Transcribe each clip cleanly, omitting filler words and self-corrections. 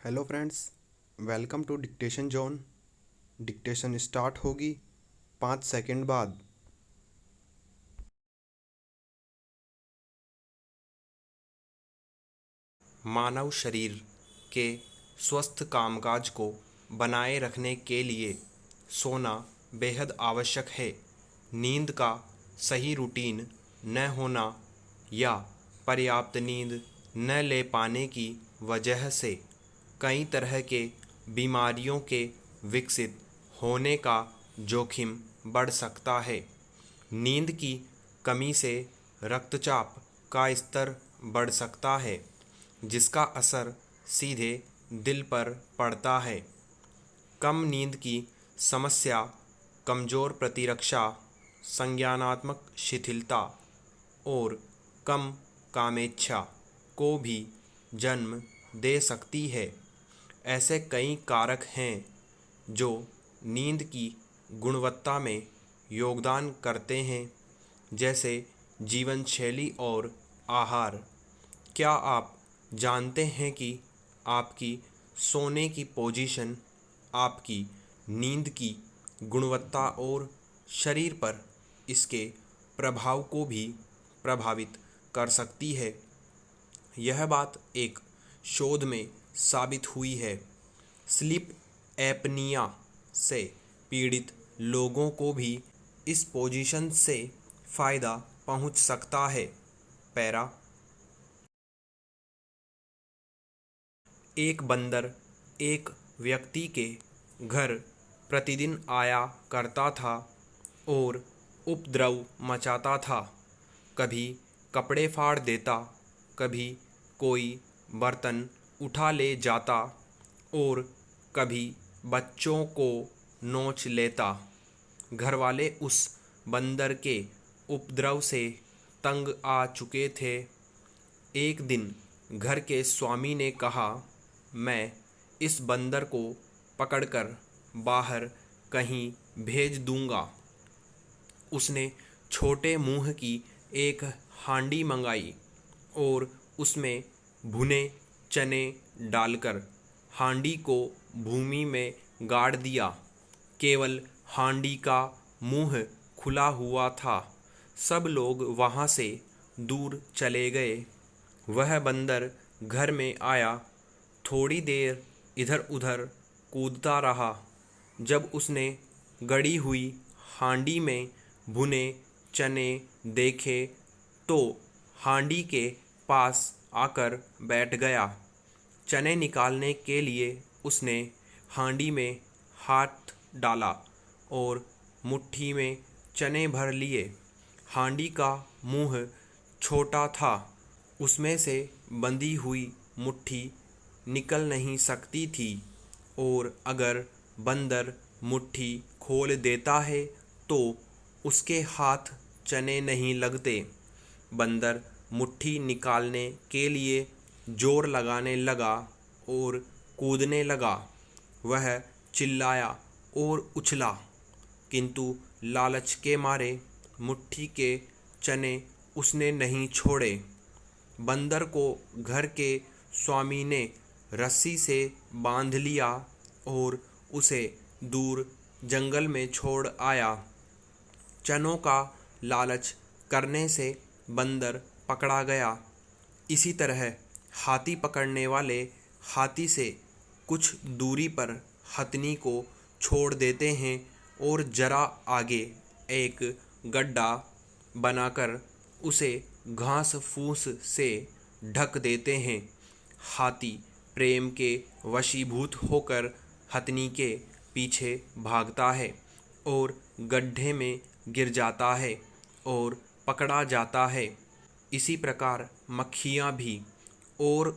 Hello friends, welcome to dictation zone. Dictation start होगी 5 second बाद। मानव शरीर के स्वस्थ कामकाज को बनाए रखने के लिए सोना बेहद आवश्यक है। नींद का सही रूटीन न होना या पर्याप्त नींद न ले पाने की वजह से कई तरह के बीमारियों के विकसित होने का जोखिम बढ़ सकता है। नींद की कमी से रक्तचाप का स्तर बढ़ सकता है, जिसका असर सीधे दिल पर पड़ता है। कम नींद की समस्या कमज़ोर प्रतिरक्षा, संज्ञानात्मक शिथिलता और कम कामेच्छा को भी जन्म दे सकती है। ऐसे कई कारक हैं जो नींद की गुणवत्ता में योगदान करते हैं, जैसे जीवन शैली और आहार। क्या आप जानते हैं कि आपकी सोने की पोजीशन आपकी नींद की गुणवत्ता और शरीर पर इसके प्रभाव को भी प्रभावित कर सकती है? यह बात एक शोध में साबित हुई है। स्लीप एपनिया से पीड़ित लोगों को भी इस पोजीशन से फ़ायदा पहुंच सकता है। पैरा। एक बंदर एक व्यक्ति के घर प्रतिदिन आया करता था और उपद्रव मचाता था। कभी कपड़े फाड़ देता, कभी कोई बर्तन उठा ले जाता और कभी बच्चों को नोच लेता। घरवाले उस बंदर के उपद्रव से तंग आ चुके थे। एक दिन घर के स्वामी ने कहा, मैं इस बंदर को पकड़कर बाहर कहीं भेज दूंगा। उसने छोटे मुंह की एक हांडी मंगाई और उसमें भुने चने डालकर हांडी को भूमि में गाड़ दिया। केवल हांडी का मुंह खुला हुआ था। सब लोग वहां से दूर चले गए। वह बंदर घर में आया, थोड़ी देर इधर उधर कूदता रहा। जब उसने गड़ी हुई हांडी में भुने चने देखे तो हांडी के पास आकर बैठ गया। चने निकालने के लिए उसने हांडी में हाथ डाला और मुट्ठी में चने भर लिए। हांडी का मुंह छोटा था, उसमें से बंधी हुई मुट्ठी निकल नहीं सकती थी, और अगर बंदर मुट्ठी खोल देता है तो उसके हाथ चने नहीं लगते। बंदर मुट्ठी निकालने के लिए जोर लगाने लगा और कूदने लगा। वह चिल्लाया और उछला, किंतु लालच के मारे मुट्ठी के चने उसने नहीं छोड़े। बंदर को घर के स्वामी ने रस्सी से बांध लिया और उसे दूर जंगल में छोड़ आया। चनों का लालच करने से बंदर पकड़ा गया। इसी तरह हाथी पकड़ने वाले हाथी से कुछ दूरी पर हथनी को छोड़ देते हैं और जरा आगे एक गड्ढा बनाकर उसे घास फूस से ढक देते हैं। हाथी प्रेम के वशीभूत होकर हथनी के पीछे भागता है और गड्ढे में गिर जाता है और पकड़ा जाता है। इसी प्रकार मक्खियाँ भी और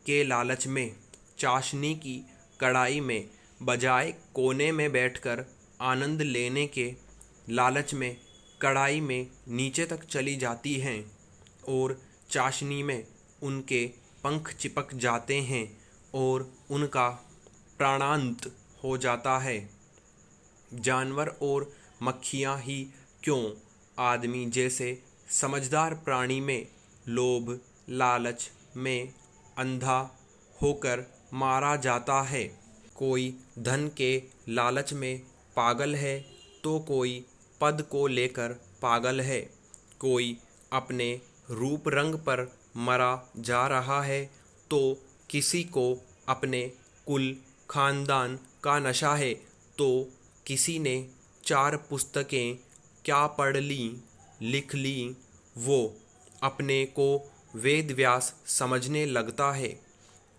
के लालच में चाशनी की कड़ाई में बजाय कोने में बैठकर आनंद लेने के लालच में कड़ाई में नीचे तक चली जाती हैं और चाशनी में उनके पंख चिपक जाते हैं और उनका प्राणांत हो जाता है। जानवर और मक्खियाँ ही क्यों, आदमी जैसे समझदार प्राणी में लोभ लालच में अंधा होकर मारा जाता है। कोई धन के लालच में पागल है तो कोई पद को लेकर पागल है। कोई अपने रूप रंग पर मरा जा रहा है तो किसी को अपने कुल खानदान का नशा है तो किसी ने 4 पुस्तकें क्या पढ़ ली लिख ली, वो अपने को वेद व्यास समझने लगता है।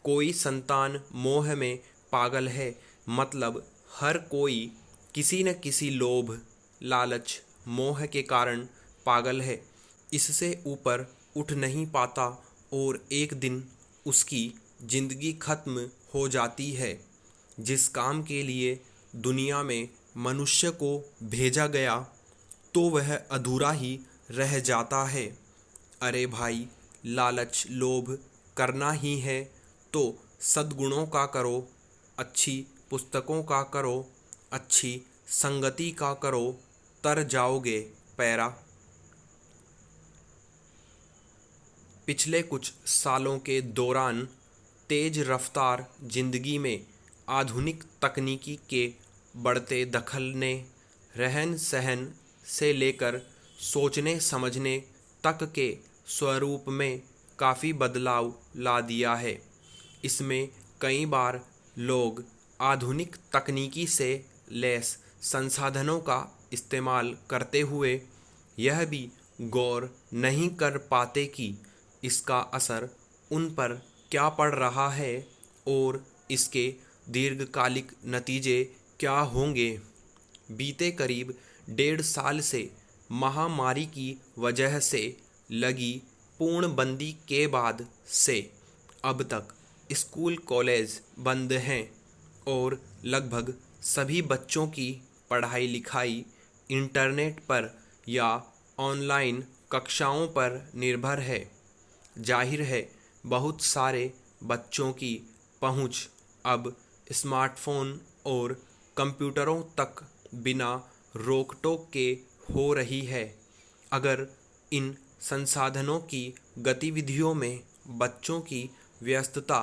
कोई संतान मोह में पागल है, मतलब हर कोई किसी न किसी लोभ लालच मोह के कारण पागल है, इससे ऊपर उठ नहीं पाता और एक दिन उसकी जिंदगी खत्म हो जाती है। जिस काम के लिए दुनिया में मनुष्य को भेजा गया तो वह अधूरा ही रह जाता है। अरे भाई, लालच लोभ करना ही है तो सद्गुणों का करो, अच्छी पुस्तकों का करो, अच्छी संगति का करो, तर जाओगे पैरा। पिछले कुछ सालों के दौरान तेज रफ्तार जिंदगी में आधुनिक तकनीकी के बढ़ते दखल ने रहन सहन से लेकर सोचने समझने तक के स्वरूप में काफ़ी बदलाव ला दिया है। इसमें कई बार लोग आधुनिक तकनीकी से लैस संसाधनों का इस्तेमाल करते हुए यह भी गौर नहीं कर पाते कि इसका असर उन पर क्या पड़ रहा है और इसके दीर्घकालिक नतीजे क्या होंगे। बीते करीब 1.5 साल से महामारी की वजह से लगी पूर्णबंदी के बाद से अब तक स्कूल कॉलेज बंद हैं और लगभग सभी बच्चों की पढ़ाई लिखाई इंटरनेट पर या ऑनलाइन कक्षाओं पर निर्भर है। जाहिर है, बहुत सारे बच्चों की पहुंच अब स्मार्टफोन और कंप्यूटरों तक बिना रोक टोक के हो रही है। अगर इन संसाधनों की गतिविधियों में बच्चों की व्यस्तता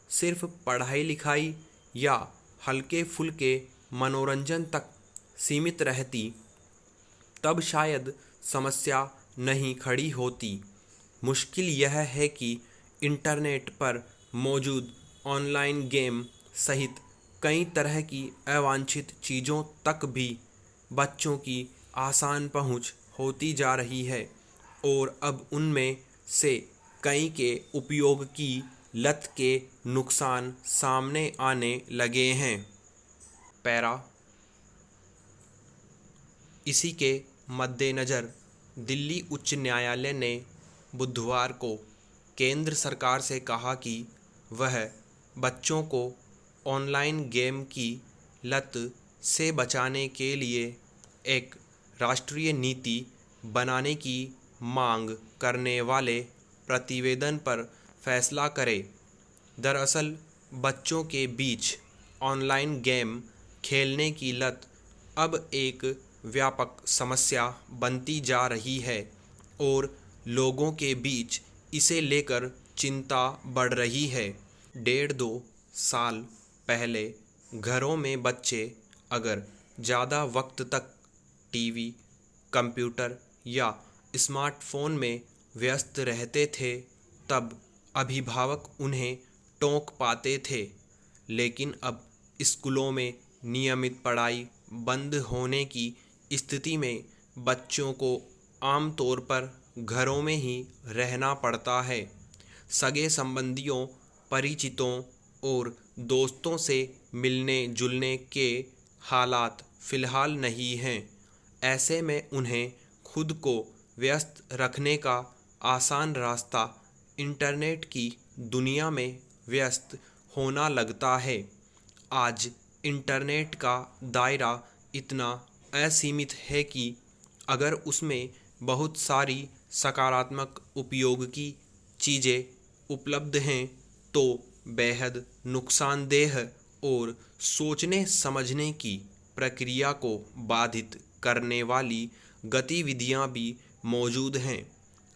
सिर्फ पढ़ाई लिखाई या हल्के फुल्के मनोरंजन तक सीमित रहती तब शायद समस्या नहीं खड़ी होती। मुश्किल यह है कि इंटरनेट पर मौजूद ऑनलाइन गेम सहित कई तरह की अवांछित चीज़ों तक भी बच्चों की आसान पहुंच होती जा रही है और अब उनमें से कई के उपयोग की लत के नुकसान सामने आने लगे हैं। पैरा। इसी के मद्देनज़र दिल्ली उच्च न्यायालय ने बुधवार को केंद्र सरकार से कहा कि वह बच्चों को ऑनलाइन गेम की लत से बचाने के लिए एक राष्ट्रीय नीति बनाने की मांग करने वाले प्रतिवेदन पर फैसला करे। दरअसल बच्चों के बीच ऑनलाइन गेम खेलने की लत अब एक व्यापक समस्या बनती जा रही है और लोगों के बीच इसे लेकर चिंता बढ़ रही है। 1.5-2 साल पहले घरों में बच्चे अगर ज़्यादा वक्त तक टीवी, कंप्यूटर या स्मार्टफोन में व्यस्त रहते थे तब अभिभावक उन्हें टोक पाते थे, लेकिन अब स्कूलों में नियमित पढ़ाई बंद होने की स्थिति में बच्चों को आमतौर पर घरों में ही रहना पड़ता है। सगे संबंधियों, परिचितों और दोस्तों से मिलने जुलने के हालात फ़िलहाल नहीं हैं। ऐसे में उन्हें खुद को व्यस्त रखने का आसान रास्ता इंटरनेट की दुनिया में व्यस्त होना लगता है। आज इंटरनेट का दायरा इतना असीमित है कि अगर उसमें बहुत सारी सकारात्मक उपयोग की चीज़ें उपलब्ध हैं तो बेहद नुकसानदेह और सोचने समझने की प्रक्रिया को बाधित करने वाली गतिविधियां भी मौजूद हैं।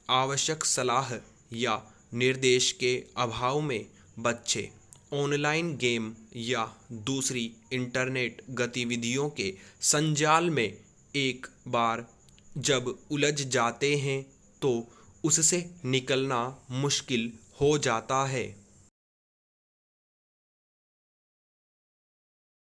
आवश्यक सलाह या निर्देश के अभाव में बच्चे ऑनलाइन गेम या दूसरी इंटरनेट गतिविधियों के संजाल में एक बार जब उलझ जाते हैं तो उससे निकलना मुश्किल हो जाता है।